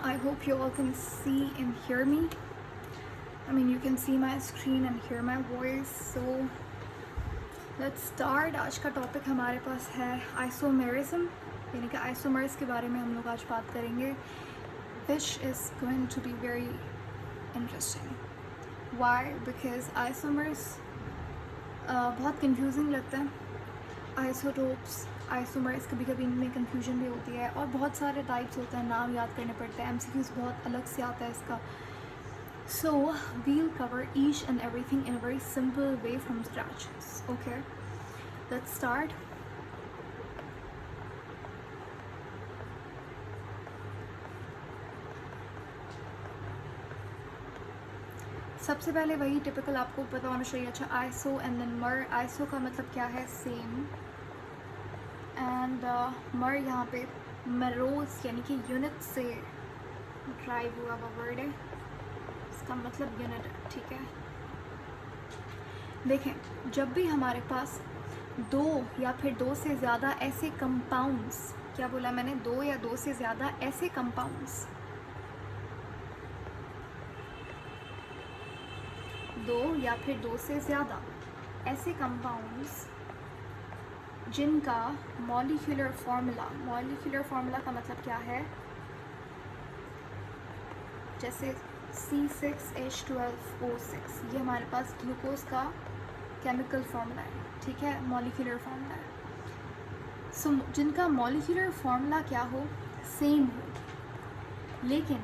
I hope you all can see and hear me. I mean, you can see my screen and hear my voice. So let's start. आज का topic हमारे पास है isomerism, यानी कि isomers के बारे में हम लोग आज बात करेंगे, which is going to be very interesting. Why? Because isomers बहुत confusing लगता है. आइसोटोप्स, आइसोमर्स, कभी कभी इनमें कन्फ्यूजन भी होती है और बहुत सारे टाइप्स होते हैं, नाम याद करने पड़ते हैं, MCQs बहुत अलग से आता है इसका. So we'll cover each and everything in a very simple way from scratch. Okay, let's start. सबसे पहले वही टिपिकल आपको पता होना चाहिए. अच्छा, आइसो एंड देन मर. आइसो का मतलब क्या है? सेम. एंड मर यहाँ पे मरोज यानी कि यूनिट से ड्राइव हुआ हुआ वर्ड है, इसका मतलब यूनिट है. ठीक है, देखें, जब भी हमारे पास दो या फिर दो से ज़्यादा ऐसे कंपाउंड्स, क्या बोला मैंने? दो या दो से ज़्यादा ऐसे कंपाउंड्स, दो या फिर दो से ज़्यादा ऐसे कंपाउंड्स जिनका मॉलिक्यूलर फार्मूला का मतलब क्या है? जैसे C6H12O6, ये हमारे पास ग्लूकोज का केमिकल फार्मूला है. ठीक है, मॉलिक्यूलर फार्मूला है. सो जिनका मॉलिक्यूलर फार्मूला क्या हो? सेम हो, लेकिन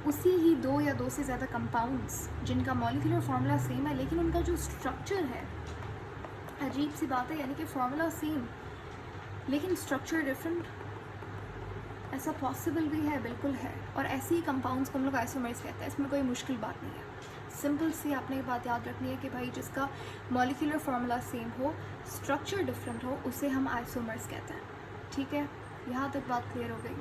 उसी ही दो या दो से ज़्यादा कंपाउंड्स जिनका मॉलिक्यूलर फार्मूला सेम है लेकिन उनका जो स्ट्रक्चर है, अजीब सी बात है, यानी कि फार्मूला सेम लेकिन स्ट्रक्चर डिफरेंट. ऐसा पॉसिबल भी है, बिल्कुल है. और ऐसे ही कंपाउंड्स को हम लोग आइसोमर्स कहते हैं. इसमें कोई मुश्किल बात नहीं है. सिंपल सी आपने ये बात याद रखनी है कि भाई जिसका मॉलिक्यूलर फार्मूला सेम हो, स्ट्रक्चर डिफरेंट हो, उसे हम आइसोमर्स कहते हैं. ठीक है, यहाँ तक बात क्लियर हो गई.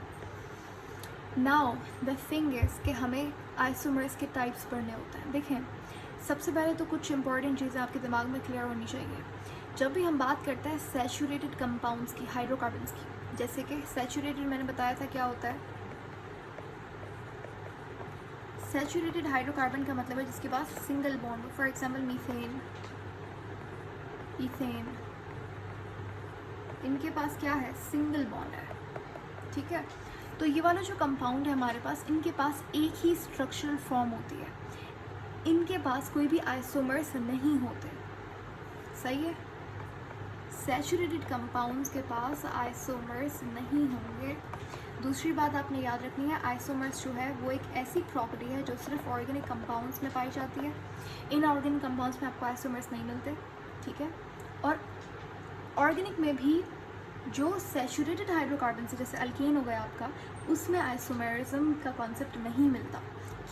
नाउ द थिंग इज़ कि हमें आइसोमर्स के टाइप्स पढ़ने होते हैं. देखें, सबसे पहले तो कुछ इंपॉर्टेंट चीज़ें आपके दिमाग में क्लियर होनी चाहिए. जब भी हम बात करते हैं सैचुरेटेड कंपाउंड्स की, हाइड्रोकार्बन्स की, जैसे कि सैचुरेटेड मैंने बताया था क्या होता है. सैचुरेटेड हाइड्रोकार्बन का मतलब है जिसके पास सिंगल बॉन्ड हो. फॉर एग्जांपल मीथेन, इथेन, इनके पास क्या है? सिंगल बॉन्ड है. ठीक है, तो ये वाला जो कंपाउंड है हमारे पास, इनके पास एक ही स्ट्रक्चरल फॉर्म होती है. इनके पास कोई भी आइसोमर्स नहीं होते. सही है, सैचुरेटेड कंपाउंड्स के पास आइसोमर्स नहीं होंगे. दूसरी बात आपने याद रखनी है, आइसोमर्स जो है वो एक ऐसी प्रॉपर्टी है जो सिर्फ ऑर्गेनिक कंपाउंड्स में पाई जाती है. इनऑर्गेनिक कंपाउंड्स में आपको आइसोमर्स नहीं मिलते. ठीक है, और ऑर्गेनिक में भी जो सैचुरेटेड हाइड्रोकार्बन से, जैसे अल्केन हो गया आपका, उसमें आइसोमेरिज्म का कॉन्सेप्ट नहीं मिलता,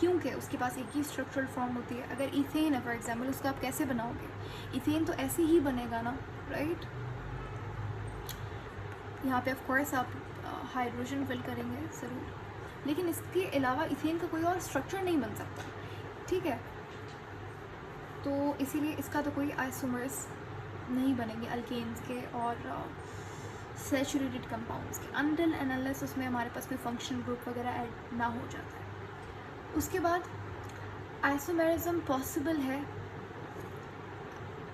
क्योंकि उसके पास एक ही स्ट्रक्चरल फॉर्म होती है. अगर इथेन है फॉर एग्जांपल, उसको आप कैसे बनाओगे? इथेन तो ऐसे ही बनेगा ना, राइट? यहाँ पे ऑफ कोर्स आप हाइड्रोजन फिल करेंगे ज़रूर, लेकिन इसके अलावा इथेन का कोई और स्ट्रक्चर नहीं बन सकता. ठीक है, तो इसीलिए इसका तो कोई आइसोमर्स नहीं बनेंगे अल्केन्स के और सैचुरेटेड कंपाउंड्स के, अनटिल एंड अनलेस उसमें हमारे पास कोई फंक्शनल ग्रुप वगैरह ऐड ना हो जाता है. उसके बाद आइसोमेरिज्म पॉसिबल है.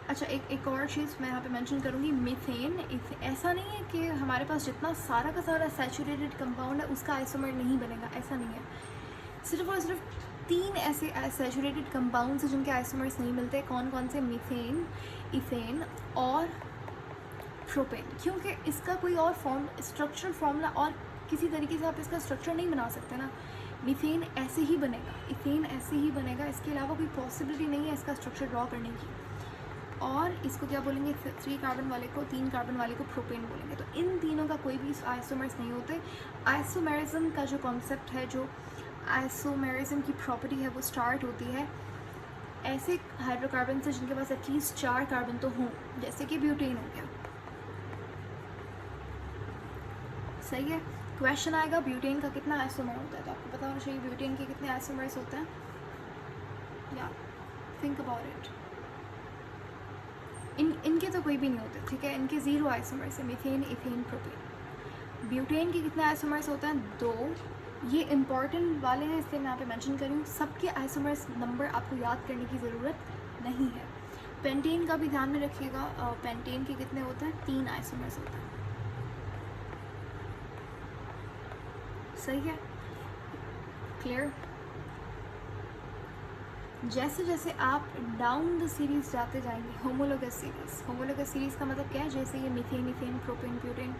अच्छा, एक और चीज़ मैं यहाँ पे मेंशन करूँगी, मीथेन. ऐसा नहीं है कि हमारे पास जितना सारा का सारा सैचुरेटेड कंपाउंड है उसका आइसोमर नहीं बनेगा, ऐसा नहीं है. सिर्फ और सिर्फ 3 ऐसे सैचुरेटेड कंपाउंड्स हैं जिनके आइसोमर्स नहीं मिलते. कौन कौन से? मीथेन, इथेन और प्रोपेन. क्योंकि इसका कोई और स्ट्रक्चरल फॉर्मूला और किसी तरीके से आप इसका स्ट्रक्चर नहीं बना सकते ना. मीथेन ऐसे ही बनेगा, इथेन ऐसे ही बनेगा, इसके अलावा कोई पॉसिबिलिटी नहीं है इसका स्ट्रक्चर ड्रॉ करने की. और इसको क्या बोलेंगे? 3 कार्बन वाले को, 3 कार्बन वाले को प्रोपेन बोलेंगे. तो इन तीनों का कोई भी आइसोमर्स नहीं होते. आइसोमेरिज्म का जो कॉन्सेप्ट है, जो आइसोमेरिज्म की प्रॉपर्टी है, वो स्टार्ट होती है ऐसे हाइड्रोकार्बन से जिनके पास एटलीस्ट 4 कार्बन तो हों, जैसे कि ब्यूटेन हो गया. सही है, क्वेश्चन आएगा ब्यूटेन का कितना आइसोमर होता है, तो आपको पता होना चाहिए ब्यूटेन के कितने आइसोमर्स होते हैं. या थिंक अबाउट इट. इनके तो कोई भी नहीं होते. ठीक है, इनके 0 आइसोमर्स है, मीथेन, इथेन, प्रोपेन. ब्यूटेन के कितने आइसोमर्स होते हैं? 2, ये इम्पॉर्टेंट वाले हैं इसलिए मैं यहाँ पे मेंशन कर रही हूँ। सबके आइसोमर्स नंबर आपको याद करने की ज़रूरत नहीं है। पेंटेन का भी ध्यान में रखिएगा। पेंटेन के कितने होते हैं? 3 आइसोमर्स होते हैं। सही है, क्लियर। जैसे जैसे आप डाउन द सीरीज़ जाते जाएंगे, होमोलोगस सीरीज़ का मतलब क्या है? जैसे ये methane, ethane, propane, butane,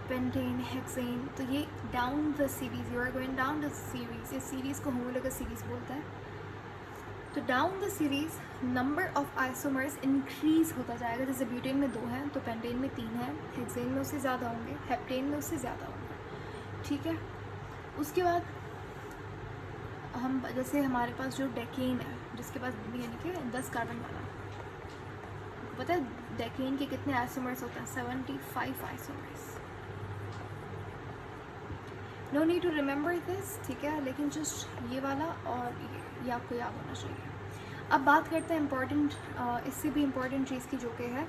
pentane, hexane, तो ये down the series, you are going down the series, इस सीरीज़ को होमोलोगस सीरीज़ बोलता है। तो down the series number of isomers increase होता जाएगा। जैसे ब्यूटेन में 2 हैं तो पेंटेन में 3 हैं, हेक्सेन में उससे ज़्यादा होंगे, हेप्टेन में उससे ज़्यादा होंगे, ठीक है। उसके बाद हम जैसे हमारे पास जो डेकेन है, जिसके पास यानी कि 10 कार्बन वाला, पता है डेकेन के कितने आइसोमर्स होते हैं? 75 isomers. No need to remember this, ठीक है, लेकिन जस्ट ये वाला और ये आपको याद होना चाहिए। अब बात करते हैं इम्पॉर्टेंट, इससे भी इम्पॉर्टेंट चीज़ की, जो कि है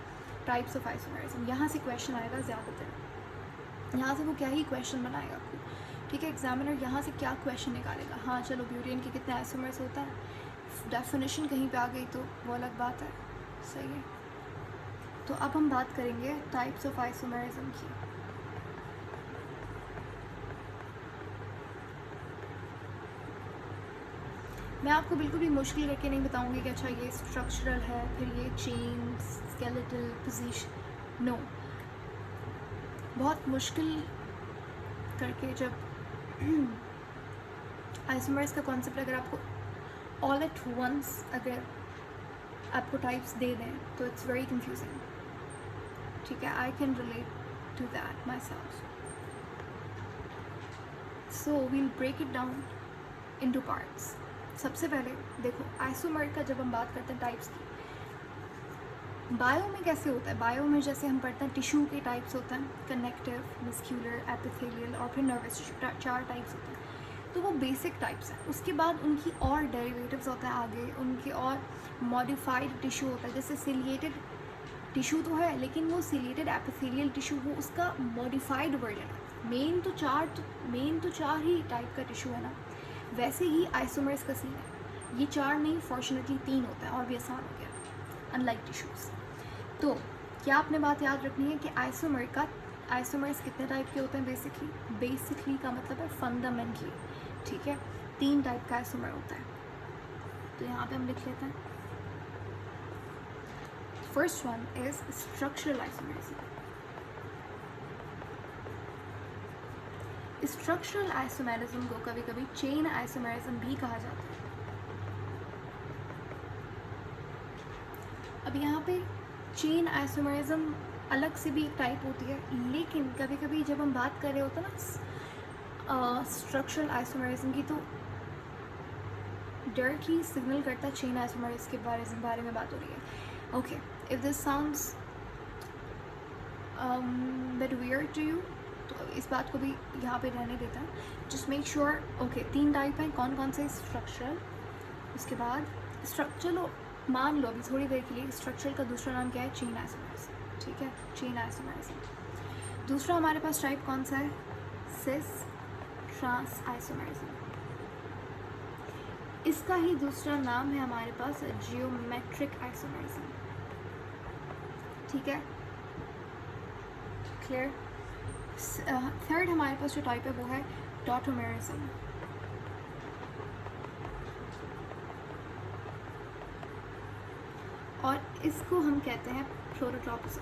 टाइप्स ऑफ आइसोमर्स। यहाँ से क्वेश्चन आएगा ज़्यादातर, यहाँ से वो क्या ही क्वेश्चन बनाएगा आपको, ठीक है। एग्जामिनर यहाँ से क्या क्वेश्चन निकालेगा? हाँ चलो, ब्यूटेन के कितने आइसोमर्स होता है, डेफिनेशन कहीं पे आ गई तो वो अलग बात है, सही है। तो अब हम बात करेंगे टाइप्स ऑफ आइसोमरिज्म की। मैं आपको बिल्कुल भी मुश्किल करके नहीं बताऊंगी कि अच्छा ये स्ट्रक्चरल है, फिर ये चेन, स्केलेटल, पोजीशन, नो। बहुत मुश्किल करके जब आइसोमर्स का कॉन्सेप्ट अगर आपको ऑल एट वंस अगर आपको टाइप्स दे दें तो इट्स वेरी कंफ्यूजिंग, ठीक है। I can relate to that myself. So we'll break it down into parts. सबसे पहले देखो, आइसोमर का जब हम बात करते हैं टाइप्स की, बायो में कैसे होता है? बायो में जैसे हम पढ़ते हैं टिश्यू के टाइप्स होते हैं, कनेक्टिव, मस्क्यूलर, एपिथेलियल और फिर नर्वस टिश्यू, 4 टाइप्स होते हैं। तो वो बेसिक टाइप्स हैं। उसके बाद उनकी और डेरिवेटिव्स होते हैं आगे, उनके और मॉडिफाइड टिश्यू होता है। जैसे सिलिएटेड टिश्यू तो है, लेकिन वो सिलिएटेड एपिथेलियल टिश्यू वो उसका मॉडिफाइड वर्जन है। मेन तो चार ही टाइप का टिश्यू है ना, वैसे ही आइसोमर्स का सीन है। ये 4 नहीं, फॉर्चुनेटली 3 होता है और भी आसान हो गया अनलाइक टिश्यूज़। तो क्या आपने बात याद रखनी है कि आइसोमर्स कितने टाइप के होते हैं? बेसिकली का मतलब है फंडामेंटली, ठीक है। 3 टाइप का आइसोमर होता है। तो यहाँ पे हम लिख लेते हैं। First one is structural isomerism. Structural isomerism को कभी कभी चेन आइसोमेरिज्म भी कहा जाता है। अब यहाँ पे चेन आइसोमेरिज्म अलग से भी एक टाइप होती है, लेकिन कभी कभी जब हम बात कर रहे होते हैं ना स्ट्रक्चरल आइसोमेरिज्म की, तो डायरेक्टली सिग्नल करता है चेन आइसोमेरिज्म के बारे में बात हो रही है। Okay, if this sounds bit weird to you, तो इस बात को भी यहाँ पे रहने देता है। Just make sure. Okay, 3 type हैं, कौन कौन से? स्ट्रक्चरल, उसके बाद चलो मान लो अभी थोड़ी देर के लिए स्ट्रक्चरल का दूसरा नाम क्या है? चेन आइसोमेरिज्म, ठीक है, चेन आइसोमेरिज्म। दूसरा हमारे पास टाइप कौन सा है? Cis trans isomerism. इसका ही दूसरा नाम है हमारे पास जियोमेट्रिक आइसोमेरिज्म, ठीक है, क्लियर। थर्ड हमारे पास जो टाइप है वो है टॉटोमेरिज्म। और इसको हम कहते हैं प्रोटोट्रॉपिज्म।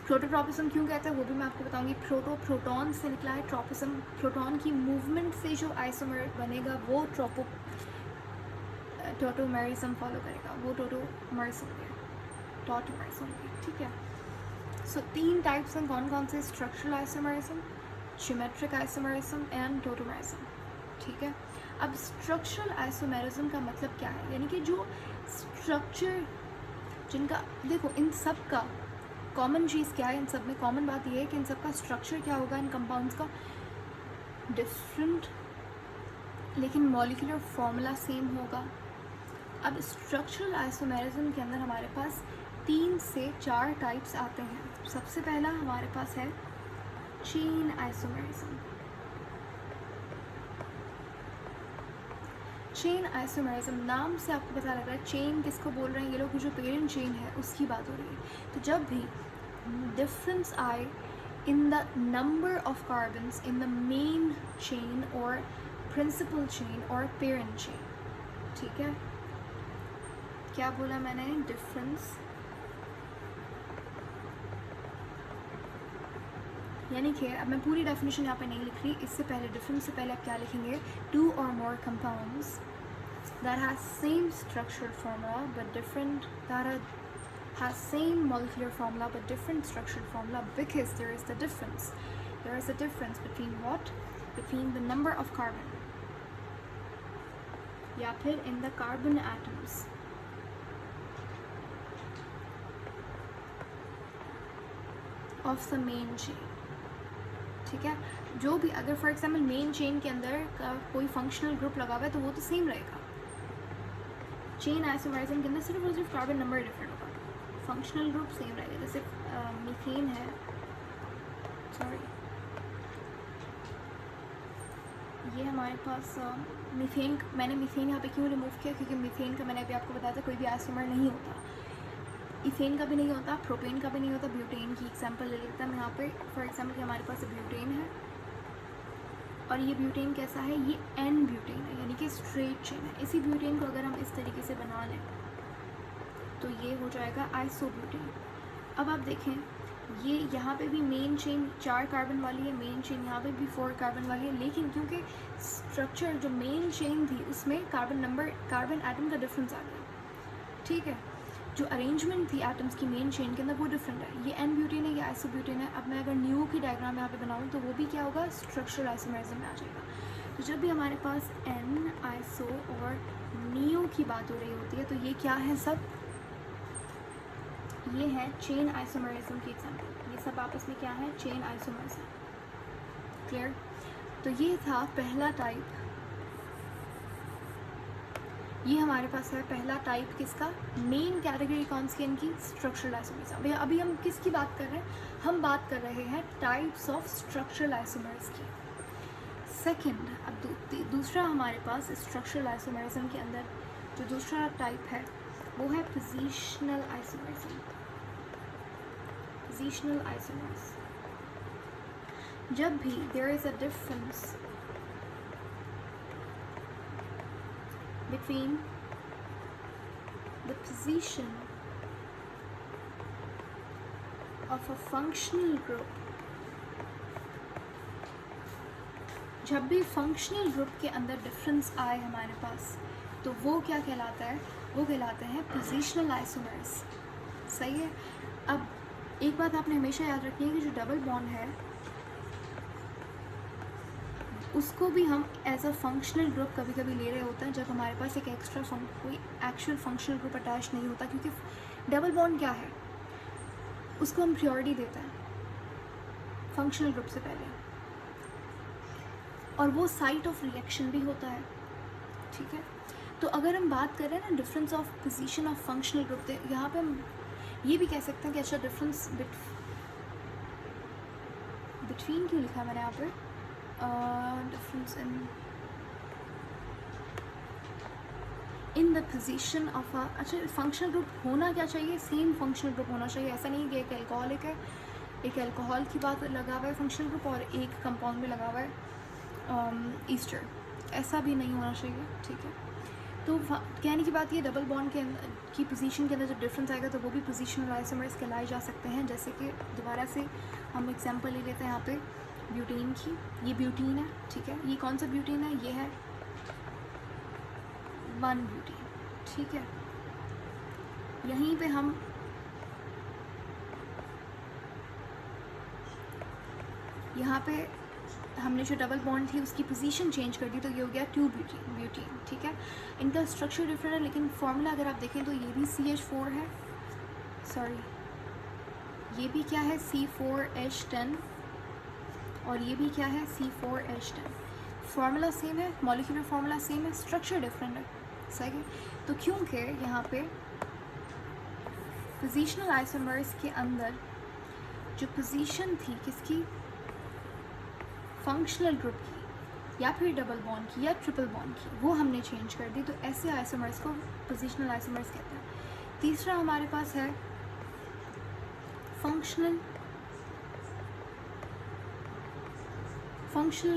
प्रोटोट्रॉपिज्म क्यों कहते हैं वो भी मैं आपको बताऊंगी। प्रोटॉन से निकला है ट्रॉपिज्म। प्रोटॉन की मूवमेंट से जो आइसोमर बनेगा वो टॉटोमेरिज्म फॉलो करेगा, वो टॉटोमेरिज्म, ठीक है। सो 3 टाइप्स हैं, कौन कौन से? Structural isomerism, geometric isomerism and tautomerism, ठीक है। अब स्ट्रक्चरल आइसोमेरिज्म का मतलब क्या है? यानी कि जो स्ट्रक्चर जिनका, देखो इन सब का कॉमन चीज़ क्या है? इन सब में कॉमन बात यह है कि इन सब का स्ट्रक्चर क्या होगा, इन कंपाउंड्स का डिफरेंट, लेकिन मॉलिक्यूलर फॉर्मूला सेम होगा। अब स्ट्रक्चरल आइसोमेरिज्म के अंदर हमारे पास 3 से 4 टाइप्स आते हैं। सबसे पहला हमारे पास है चेन आइसोमेरिज्म। चेन आइसोमेरिज्म नाम से आपको पता लग रहा है चेन किसको बोल रहे हैं ये लोग, जो पेरेंट चेन है उसकी बात हो रही है। तो जब भी डिफरेंस आए in the number of carbons in the main chain और प्रिंसिपल चेन और पेरेंट चेन, ठीक है, क्या बोला मैंने, डिफरेंस, यानी कि अब मैं पूरी डेफिनेशन यहाँ पे नहीं लिख रही, इससे पहले डिफरेंस से पहले आप क्या लिखेंगे, टू और मोर compounds that has same structural formula but different, that has same molecular formula but different structural formula, because there is a difference between what, between the number of carbon या फिर in the carbon atoms of the main chain, ठीक है। जो भी अगर for example main chain के अंदर का कोई फंक्शनल ग्रुप लगा हुआ है तो वो तो सेम रहेगा। चेन आइसोमेरिज्म के अंदर सिर्फ कार्बन नंबर डिफरेंट होगा, फंक्शनल ग्रुप सेम रहेगा। जैसे मीथेन है, सॉरी ये हमारे पास मीथेन, मैंने मीथेन यहाँ पे क्यों रिमूव किया, क्योंकि मीथेन का मैंने अभी आपको बताया था कोई भी आइसोमर नहीं होता, इथेन का भी नहीं होता, प्रोपेन का भी नहीं होता। ब्यूटेन की एग्जांपल ले लेता है मैं यहाँ पे, फॉर एग्जांपल हमारे पास ब्यूटेन है और ये ब्यूटेन कैसा है, ये एन ब्यूटेन है, यानी कि स्ट्रेट चेन है। इसी ब्यूटेन को अगर हम इस तरीके से बना लें तो ये हो जाएगा आइसोब्यूटेन। अब आप देखें ये यहाँ पे भी मेन चेन 4 कार्बन वाली है, मेन चेन यहाँ पे भी 4 कार्बन वाली है, लेकिन क्योंकि स्ट्रक्चर जो मेन चेन थी उसमें कार्बन एटम का डिफरेंस आ गया, ठीक है, जो अरेंजमेंट थी एटम्स की मेन चेन के अंदर वो डिफरेंट है। ये एन ब्यूटेन है, ये आइसोब्यूटेन है। अब मैं अगर न्यू की डायग्राम यहाँ पे बनाऊँ तो वो भी क्या होगा, स्ट्रक्चरल आइसोमेरिज्म में आ जाएगा। तो जब भी हमारे पास एन, आइसो और नियो की बात हो रही होती है तो ये क्या है, सब ये है चेन आइसोमेरिज्म की एग्जाम्पल। ये सब आपस में क्या है, चेन आइसोमेरिज्म, क्लियर। तो ये था पहला टाइप, ये हमारे पास है पहला टाइप किसका, मेन कैटेगरी कौन सी इनकी, स्ट्रक्चरल आइसोमर्स। भैया अभी हम किसकी बात कर रहे हैं, हम बात कर रहे हैं टाइप्स ऑफ स्ट्रक्चरल आइसोमर्स की। सेकंड, अब दूसरा हमारे पास स्ट्रक्चरल आइसोमरिज्म के अंदर जो दूसरा टाइप है वो है पोजीशनल आइसोमरिज्म। पोजीशनल आइसोमर्स, जब भी there is a difference between the position of a functional group, जब भी फंक्शनल ग्रुप के अंदर डिफरेंस आए हमारे पास तो वो क्या कहलाता है, वो कहलाते हैं पोजीशनल आइसोमर्स, सही है। अब एक बात आपने हमेशा याद रखनी है कि जो डबल बॉन्ड है उसको भी हम एज अ फंक्शनल ग्रुप कभी कभी ले रहे होते हैं जब हमारे पास एक एक्स्ट्रा कोई एक्चुअल फंक्शनल ग्रुप अटैच नहीं होता, क्योंकि डबल बॉन्ड क्या है, उसको हम प्रियोरिटी देते हैं फंक्शनल ग्रुप से पहले, और वो साइट ऑफ रिएक्शन भी होता है, ठीक है। तो अगर हम बात करें ना difference of position of functional group, यहाँ पे हम ये भी कह सकते हैं कि अच्छा डिफरेंस बिटवीन क्यों लिखा मैंने यहाँ पे, difference in the position of a, अच्छा फंक्शनल ग्रुप होना क्या चाहिए, सेम फंक्शनल ग्रुप होना चाहिए। ऐसा नहीं कि एक एल्कोहलिक है, एक एल्कोहल की बात लगा हुआ है फंक्शनल ग्रुप और एक कंपाउंड में लगा हुआ है ईस्टर, ऐसा भी नहीं होना चाहिए, ठीक है। तो कहने की बात ये डबल बॉन्ड के की पोजीशन के अंदर जब डिफरेंस आएगा तो वो भी पोजीशनल आइसोमर्स कहलाए जा सकते हैं। जैसे कि दोबारा से हम एग्जांपल ले लेते हैं यहाँ पे ब्यूटेन की, ये ब्यूटीन है, ठीक है, ये कौन सा ब्यूटेन है, ये है 1 ब्यूटेन, ठीक है। यहीं पे हम यहाँ पे हमने जो डबल बॉन्ड थी उसकी पोजीशन चेंज कर दी तो ये हो गया 2 ब्यूटेन, ठीक है। इनका स्ट्रक्चर डिफरेंट है लेकिन फॉर्मूला अगर आप देखें तो ये भी CH4 है, सॉरी ये भी क्या है C4H10 और ये भी क्या है C4H10। फार्मूला सेम है, मॉलिक्यूलर फार्मूला सेम है, स्ट्रक्चर डिफरेंट है, सही है। तो क्योंकि यहाँ पे पोजीशनल आइसोमर्स के अंदर जो पोजीशन थी किसकी, फंक्शनल ग्रुप की या फिर डबल बॉन्ड की या ट्रिपल बॉन्ड की, वो हमने चेंज कर दी, तो ऐसे आइसोमर्स को पोजिशनल आइसोमर्स कहते हैं। तीसरा हमारे पास है फंक्शनल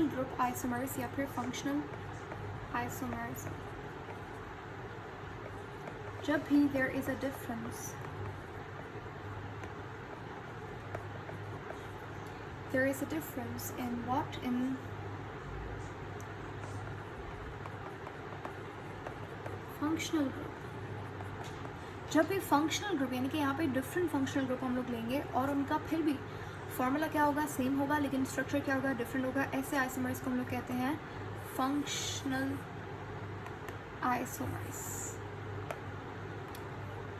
ग्रुप आइसोमर्स या फिर फंक्शनल आइसोमर्स। जब भी there is a difference, there is a difference in what? In functional group। जब भी फंक्शनल ग्रुप यानी कि यहाँ पे डिफरेंट फंक्शनल ग्रुप हम लोग लेंगे और उनका फिर भी फॉर्मूला क्या होगा, सेम होगा, लेकिन स्ट्रक्चर क्या होगा, डिफरेंट होगा, ऐसे आइसोमर्स को हम लोग कहते हैं फंक्शनल आइसोमर्स।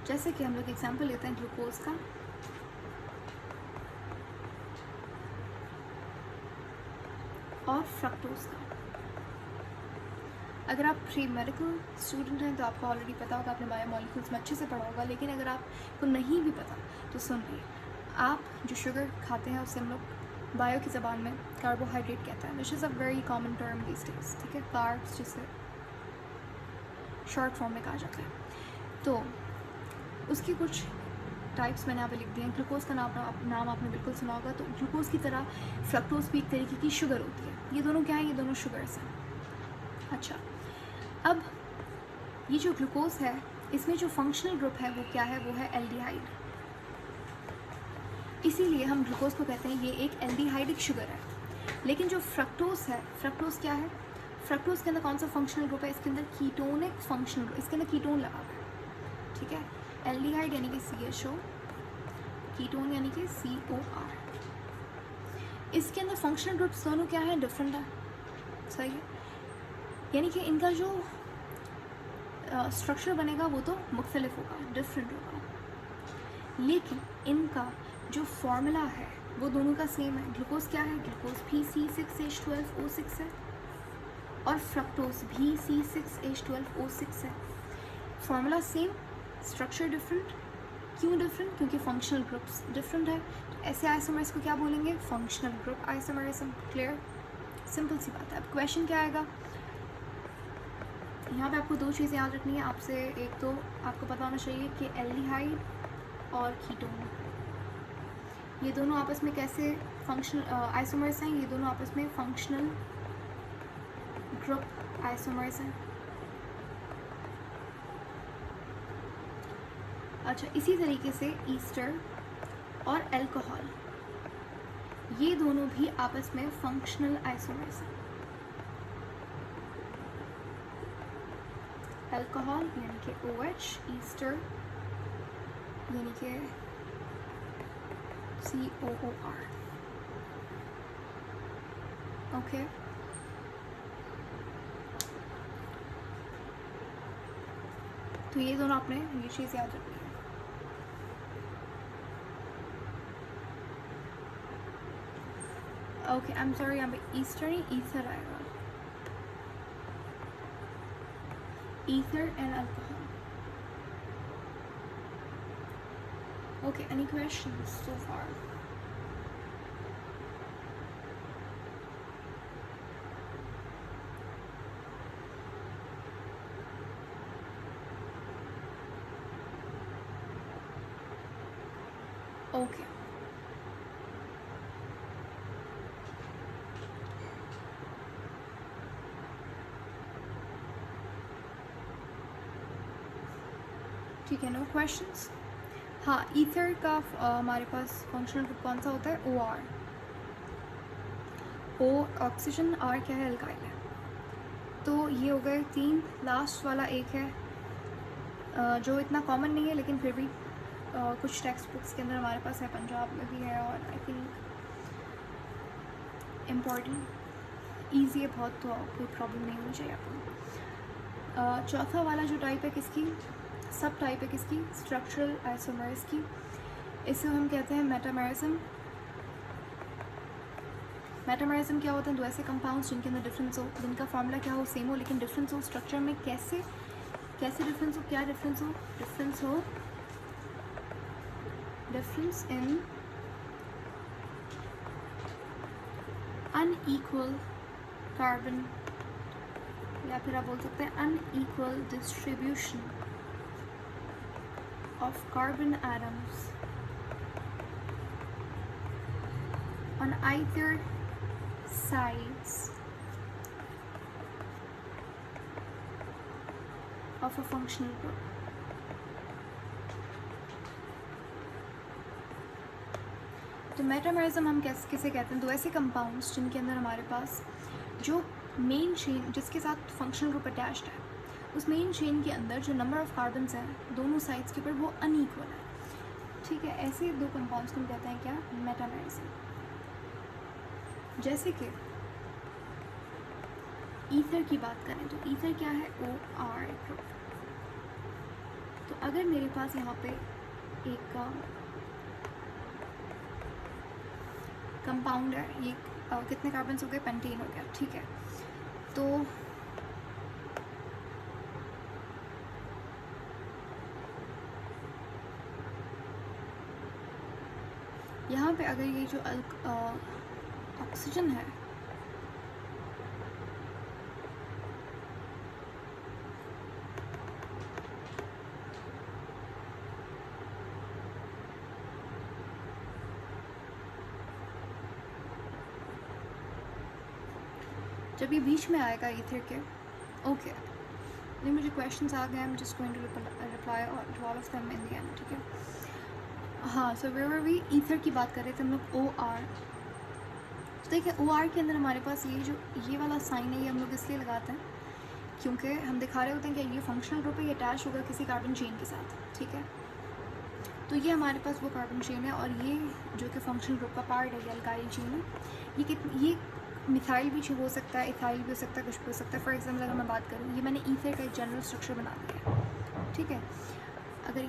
जैसे कि हम लोग एग्जांपल लेते हैं ग्लूकोज का, और फ्रक्टोज का। अगर आप प्री मेडिकल स्टूडेंट हैं तो आपको ऑलरेडी पता होगा, आपने बायोमोलिक्यूल्स में अच्छे से पढ़ा होगा, लेकिन अगर आपको नहीं भी पता तो सुनिए, आप जो शुगर खाते हैं उससे हम लोग बायो की ज़बान में कार्बोहाइड्रेट कहते हैं, which is a very common term these days, ठीक है, कार्ब्स जिसे शॉर्ट फॉर्म में कहा जाता है। तो उसकी कुछ टाइप्स मैंने यहाँ पे लिख दिए हैं। ग्लूकोज का नाम आपने बिल्कुल सुना होगा, तो ग्लूकोज की तरह फ्रक्टोज भी एक तरीके की शुगर होती है। ये दोनों क्या है, ये दोनों शुगर्स हैं। अच्छा, अब ये जो ग्लूकोज है इसमें जो फंक्शनल ग्रुप है वो क्या है, वो है एल्डिहाइड। इसीलिए हम ग्लूकोज को कहते हैं ये एक एल्डिहाइडिक शुगर है। लेकिन जो फ्रक्टोज है, फ्रक्टोज क्या है, फ्रक्टोज के अंदर कौन सा फंक्शनल ग्रुप है, इसके अंदर कीटोनिक फंक्शनल ग्रुप, इसके अंदर कीटोन लगा हुआ है, ठीक है। एल्डिहाइड यानी कि CHO, कीटोन यानी कि COR। इसके अंदर फंक्शनल ग्रुप्स दोनों क्या है, डिफरेंट है, सही है। यानी कि इनका जो स्ट्रक्चर बनेगा वो तो मुख्तलिफ होगा, डिफरेंट होगा, लेकिन इनका जो फॉर्मूला है वो दोनों का सेम है। ग्लूकोज क्या है, ग्लूकोज भी C6H12O6 है और फ्रक्टोज भी C6H12O6 है। Formula same, structure different. क्यों डिफरेंट, क्योंकि फंक्शनल ग्रुप्स डिफरेंट है। तो ऐसे आइसोमर्स को क्या बोलेंगे, functional group isomerism. Clear, simple सी बात है। अब क्वेश्चन क्या आएगा, यहाँ पे आपको दो चीज़ें याद रखनी है आपसे। एक तो आपको पता होना चाहिए कि एल्डिहाइड और कीटोन ये दोनों आपस में कैसे फंक्शनल आइसोमर्स हैं, ये दोनों आपस में फंक्शनल ग्रुप आइसोमर्स हैं। अच्छा, इसी तरीके से ईस्टर और अल्कोहल ये दोनों भी आपस में फंक्शनल आइसोमर्स हैं। अल्कोहल यानी कि OH, ईस्टर यानी कि COOR। ओके, तो ये दोनों आपने ये चीज़ याद रखनी है। ओके, आई एम सॉरी, यहाँ पे ईस्टर नहीं ईथर आएगा, ether and alcohol. Okay, any questions so far? Okay. ठीक है, नो क्वेश्चंस। हाँ, ईथर का हमारे पास फंक्शनल ग्रुप कौन सा होता है, OR। O ऑक्सीजन, R क्या है, एल्काइल है। तो ये हो गए तीन। लास्ट वाला एक है जो इतना कॉमन नहीं है लेकिन फिर भी कुछ टेक्स्ट बुक्स के अंदर हमारे पास है, पंजाब में भी है और आई थिंक इम्पॉर्टेंट, ईजी है बहुत, तो कोई प्रॉब्लम नहीं होनी चाहिए आपको। चौथा वाला जो टाइप है किसकी, सब टाइप है किसकी, स्ट्रक्चरल आइसोमर्स की। इसे हम कहते हैं मेटामेरिज्म। मेटामेरिज्म क्या होता है, दो ऐसे कंपाउंड्स जिनके अंदर डिफरेंस हो, जिनका फॉर्मूला क्या हो, सेम हो, लेकिन डिफरेंस हो स्ट्रक्चर में। कैसे डिफरेंस हो, क्या डिफरेंस हो, डिफरेंस इन अनईक्वल कार्बन, या फिर आप बोल सकते हैं unequal distribution of carbon atoms on either sides of a functional group. तो मेटामरिज्म हम किसे कहते हैं? तो ऐसे कंपाउंड्स जिनके अंदर हमारे पास जो मेन चेन जिसके साथ फंक्शनल ग्रुप अटैच्ड है, उस मेन चेन के अंदर जो नंबर ऑफ कार्बन्स हैं दोनों साइड्स के ऊपर वो अनईक्वल है। ठीक है, ऐसे दो कंपाउंड्स को हम कहते हैं क्या? मेटामरिज्म। जैसे कि ईथर की बात करें तो ईथर क्या है? OR group. तो अगर मेरे पास यहाँ पे एक कंपाउंड है, ये कितने कार्बन्स हो गए? पेंटेन हो गया। ठीक है, तो यहाँ पे अगर ये जो ऑक्सीजन है, जब ये बीच में आएगा ईथर के, ओके नहीं मुझे क्वेश्चंस आ गए, I am just going to reply to all of them in the end. ठीक है, हाँ, so where were we? Ether की बात कर रहे थे हम लोग, OR। तो देखिए OR के अंदर हमारे पास ये वाला साइन है, ये हम लोग इसलिए लगाते हैं क्योंकि हम दिखा रहे होते हैं कि ये फंक्शनल ग्रुप है, ये अटैच होगा किसी कार्बन चेन के साथ। ठीक है, तो ये हमारे पास वो कार्बन चेन है, और ये जो कि फंक्शनल ग्रुप का पार्ट है, ये अल्काइल चेन है। ये मिथाइल भी हो सकता है, इथाइल भी हो सकता है, कुछ भी हो सकता है। फॉर एग्जाम्पल अगर मैं बात करूँ, ये मैंने ईथर का एक जनरल स्ट्रक्चर बना दिया है। ठीक है, अगर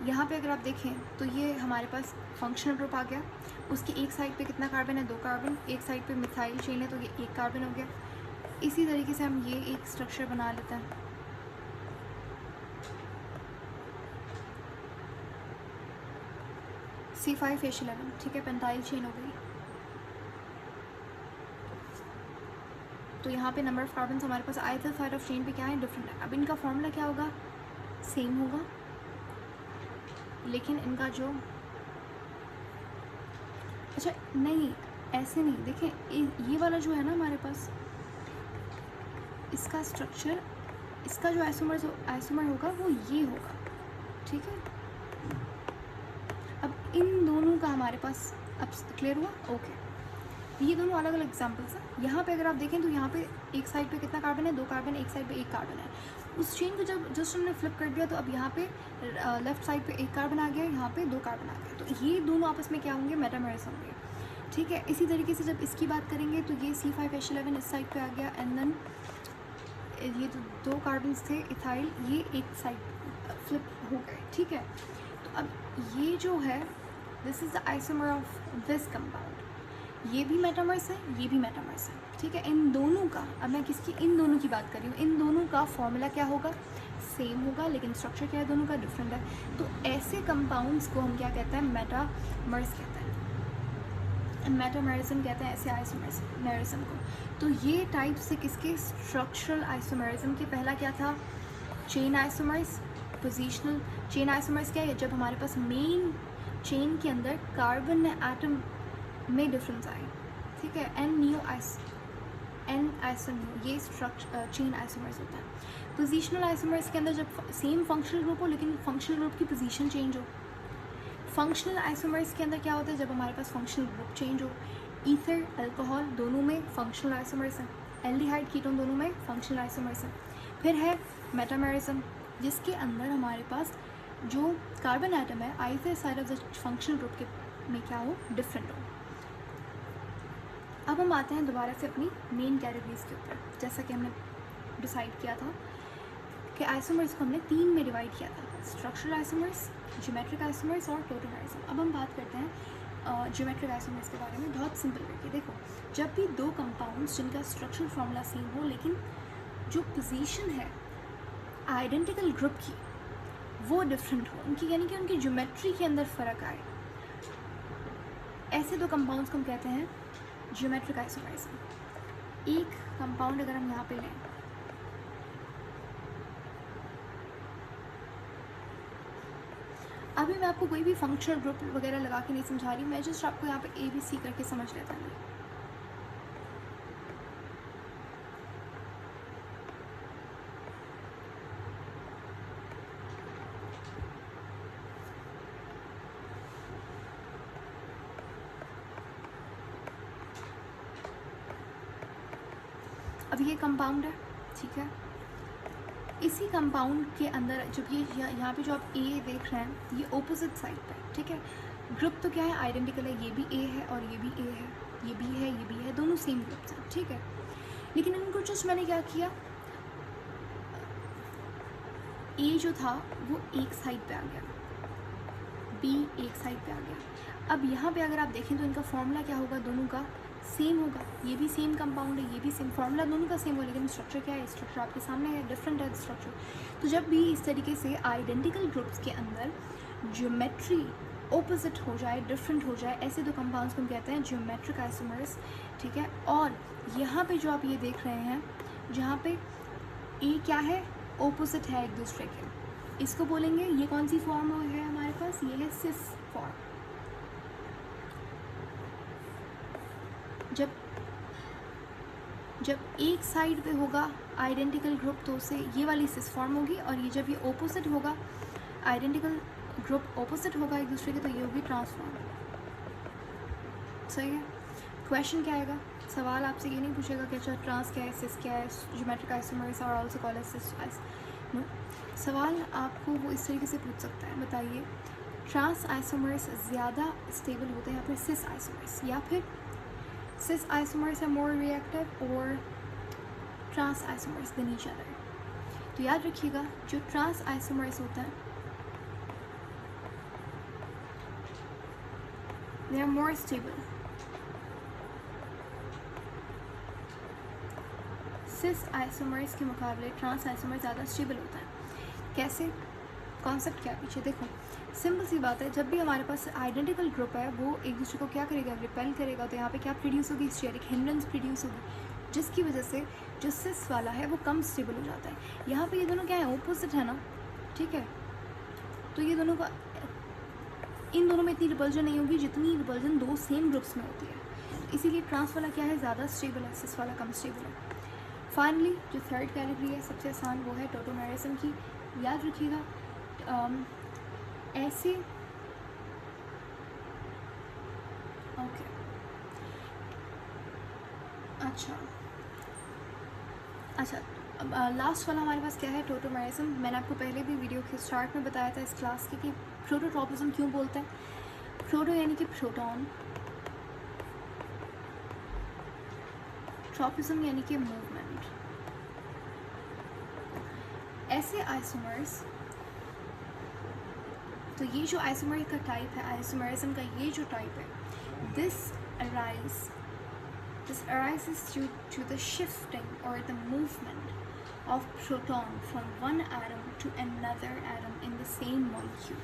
यहाँ पे अगर आप देखें तो ये हमारे पास फंक्शनल ग्रुप आ गया, उसकी एक साइड पे कितना कार्बन है? 2 कार्बन। एक साइड पे मिथाइल चेन है तो ये 1 कार्बन हो गया। इसी तरीके से हम ये एक स्ट्रक्चर बना लेते हैं। C5H11। ठीक है, पेंटाइल चेन हो गई। तो यहाँ पे नंबर ऑफ कार्बन हमारे पास आइदर साइड ऑफ चेन पे क्या है? डिफरेंट है। अब इनका फॉर्मूला क्या होगा? सेम होगा, लेकिन इनका जो अच्छा नहीं, ऐसे नहीं। देखें ये वाला जो है ना हमारे पास, इसका स्ट्रक्चर, इसका जो आइसोमर होगा वो ये होगा। ठीक है, अब इन दोनों का हमारे पास अब क्लियर हुआ? ओके, ये दोनों अलग अलग एग्जांपल्स हैं। यहाँ पे अगर आप देखें तो यहाँ पे एक साइड पे कितना कार्बन है? 2 कार्बन। एक साइड पे 1 कार्बन है। उस चेन को जब जस्ट हमने फ्लिप कर दिया तो अब यहाँ पे लेफ्ट साइड पे 1 कार्बन आ गया, यहाँ पे 2 कार्बन आ गया। तो ये दोनों आपस में क्या होंगे? मेटामर्स होंगे। ठीक है, इसी तरीके से जब इसकी बात करेंगे तो ये C5H11 इस साइड पे आ गया, एंड देन ये जो 2 कार्बन थे इथाइल, ये एक साइड फ्लिप हो गए। ठीक है, तो अब ये जो है, this is the isomer of this compound. ये भी मेटामर्स है, ये भी मेटामर्स है। ठीक है, इन दोनों का, अब मैं इन दोनों की बात कर रही हूँ, इन दोनों का फॉर्मूला क्या होगा? सेम होगा, लेकिन स्ट्रक्चर क्या है? दोनों का डिफरेंट है। तो ऐसे कंपाउंड्स को हम क्या कहते हैं? मेटामर्स कहते हैं। मेटामरिज्म कहते हैं ऐसे आइसोमरिज्म को। तो ये टाइप से किसके? स्ट्रक्चरल आइसोमरिज्म के। पहला क्या था? Chain isomers. Positional chain isomers क्या है? जब हमारे पास मेन चेन के अंदर कार्बन एटम में डिफरेंस आए। ठीक है, एन आइसोनियो, ये स्ट्रक्चर चेन आइसोमर्स होता है। पोजिशनल आइसोमर्स के अंदर जब सेम फंक्शनल ग्रुप हो लेकिन फंक्शनल ग्रुप की पोजीशन चेंज हो। फंक्शनल आइसोमर्स के अंदर क्या होता है? जब हमारे पास फंक्शनल ग्रुप चेंज हो। ईथर, अल्कोहल दोनों में फंक्शनल आइसोमर्स हैं। एल्डिहाइड, कीटोन दोनों में फंक्शनल आइसोमर्स हैं। फिर है मेटामरिज्म, जिसके अंदर हमारे पास जो कार्बन एटम है either side of the functional group के में क्या हो? डिफरेंट हो। अब हम आते हैं दोबारा से अपनी मेन कैटेगरीज के ऊपर। जैसा कि हमने डिसाइड किया था कि आइसोमर्स को हमने 3 में डिवाइड किया था, स्ट्रक्चरल आइसोमर्स, ज्योमेट्रिक आइसोमर्स और टोटल आइसोमर्स। अब हम बात करते हैं ज्योमेट्रिक आइसोमर्स के बारे में। बहुत सिंपल करके देखो, जब भी 2 कंपाउंड्स जिनका स्ट्रक्चरल फॉर्मूला सेम हो लेकिन जो पोजीशन है आइडेंटिकल ग्रुप की वो डिफरेंट हो, उनकी यानी कि उनकी ज्योमेट्री के अंदर फ़र्क आए, ऐसे दो कंपाउंड्स को हम कहते हैं ज्योमेट्रिक आइसोमरिज्म। एक कंपाउंड अगर हम यहाँ पे लें, अभी मैं आपको कोई भी फंक्शनल ग्रुप वगैरह लगा के नहीं समझा रही, मैं जस्ट आपको यहाँ पे ABC करके समझ लेता हूँ। अब ये कंपाउंड है, ठीक है। इसी कंपाउंड के अंदर जब ये यहाँ पे जो आप A देख रहे हैं, ये ऑपोजिट साइड पे, ठीक है। ग्रुप तो क्या है, आइडेंटिकल है, ये भी A है और ये भी A है, ये B है, ये B है, दोनों सेम ग्रुप्स हैं, ठीक है। लेकिन इनको जस्ट मैंने क्या किया, A जो था वो एक साइड पे आ गया, B एक साइड पे आ गया। अब यहाँ पे अगर आप देखें तो इनका फॉर्मूला क्या होगा, दोनों का सेम होगा। ये भी सेम कंपाउंड है, ये भी सेम, फॉर्मूला दोनों का सेम हो, लेकिन स्ट्रक्चर क्या है, स्ट्रक्चर आपके सामने है, डिफरेंट है स्ट्रक्चर। तो जब भी इस तरीके से आइडेंटिकल ग्रुप्स के अंदर ज्योमेट्री ऑपोजिट हो जाए, डिफरेंट हो जाए, ऐसे दो कंपाउंड्स को हम कहते हैं ज्योमेट्रिक आइसोमर्स, ठीक है। और यहाँ पे जो आप ये देख रहे हैं, जहाँ पे ए क्या है, ऑपोजिट है एक दूसरे के, इसको बोलेंगे, ये कौन सी फॉर्म है हमारे पास, ये है सिस फॉर्म। जब एक साइड पे होगा आइडेंटिकल ग्रुप तो उसे ये वाली सिस फॉर्म होगी, और ये जब ये ऑपोजिट होगा, आइडेंटिकल ग्रुप ऑपोजिट होगा एक दूसरे के, तो ये होगी ट्रांसफॉर्म। सही है। क्वेश्चन क्या आएगा, सवाल आपसे ये नहीं पूछेगा कि अच्छा ट्रांस क्या है, सिस क्या है, ज्योमेट्रिक आइसोमर्स और आल्सो कॉल्ड एज सिस आइस, नो। सवाल आपको वो इस तरीके से पूछ सकता है, बताइए ट्रांस आइसोमर्स ज़्यादा स्टेबल होते हैं या फिर सिस आइसोमर्स, या फिर cis isomers are more reactive or trans isomers than each other। तो याद रखिएगा, जो trans isomers होता है they are more stable, cis isomers के मुकाबले trans isomers ज़्यादा स्टेबल होता है। कैसे, कॉन्सेप्ट क्या पीछे देखो, सिंपल सी बात है, जब भी हमारे पास आइडेंटिकल ग्रुप है वो एक दूसरे को क्या करेगा, रिपेल करेगा, तो यहाँ पे क्या प्रोड्यूस होगी, स्टेरिक हिंड्रेंस प्रोड्यूस होगी, जिसकी वजह से जो सिस वाला है वो कम स्टेबल हो जाता है। यहाँ पे ये दोनों क्या है, ऑपोजिट है ना, ठीक है। तो ये दोनों का, इन दोनों में इतनी रिपल्जन नहीं होगी जितनी रिपल्जन दो सेम ग्रुप्स में होती है, इसीलिए ट्रांस वाला क्या है, ज़्यादा स्टेबल है, सिस वाला कम स्टेबल है। फाइनली जो थर्ड कैटेगरी है सबसे आसान, वो है टोटोमेरिज्म की। याद रखिएगा, ऐसे ओके, अच्छा लास्ट वाला हमारे पास क्या है, टोटोमेरिज्म। मैंने आपको पहले भी वीडियो के स्टार्ट में बताया था इस क्लास के कि प्रोटोट्रॉपिज्म क्यों बोलते हैं। प्रोटो यानी कि प्रोटॉन, ट्रॉपिज्म यानी कि मूवमेंट। ऐसे आइसोमर्स, तो ये जो आइसोमर का टाइप है, आइसोमरिज्म का ये जो टाइप है, this arises due to the shifting or the movement of proton from one atom to another atom in the same molecule।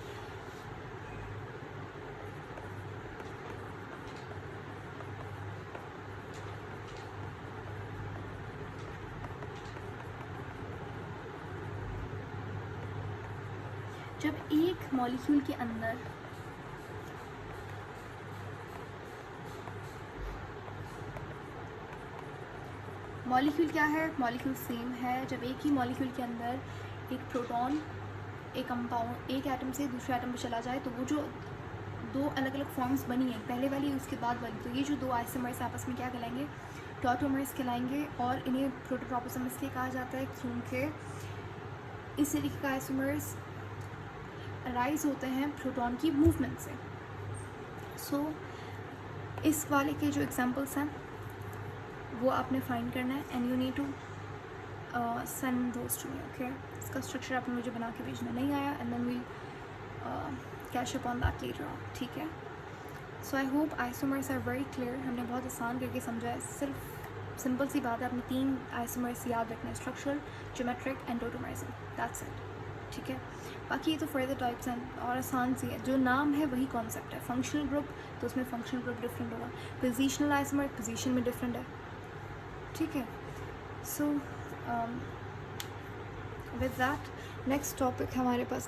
जब एक मॉलिक्यूल के अंदर मॉलिक्यूल क्या है, मॉलिक्यूल सेम है, जब एक ही मॉलिक्यूल के अंदर एक प्रोटॉन एक कंपाउंड एक एटम से दूसरे एटम पे चला जाए, तो वो जो दो अलग अलग फॉर्म्स बनी है, पहले वाली उसके बाद वाली, तो ये जो दो आइसोमर्स आपस में क्या कहलाएंगे, टॉटोमर्स कहलाएंगे। और इन्हें प्रोटोट्रॉपिज्म इसलिए कहा जाता है क्योंकि इस तरीके का आइसोमर्स राइज होते हैं प्रोटॉन की मूवमेंट से। सो इस वाले के जो एग्जांपल्स हैं वो आपने फाइंड करना है, and you need to send those to me, okay. इसका स्ट्रक्चर आपने मुझे बना के भेजना नहीं आया, and then we catch up on that later on, ठीक है। So I hope isomers are very clear. हमने बहुत आसान करके समझा है, सिर्फ सिंपल सी बात है, अपने 3 आइसोमर्स याद रखना है, structural, geometric and tautomerism, that's it. ठीक है। बाकी ये तो फर्दर टाइप्स हैं और आसान सी है, जो नाम है वही कॉन्सेप्ट है। फंक्शनल ग्रुप तो उसमें फंक्शनल ग्रुप डिफरेंट होगा, पोजिशनल आइसोमर पोजीशन में डिफरेंट है, ठीक है। So with that next topic हमारे पास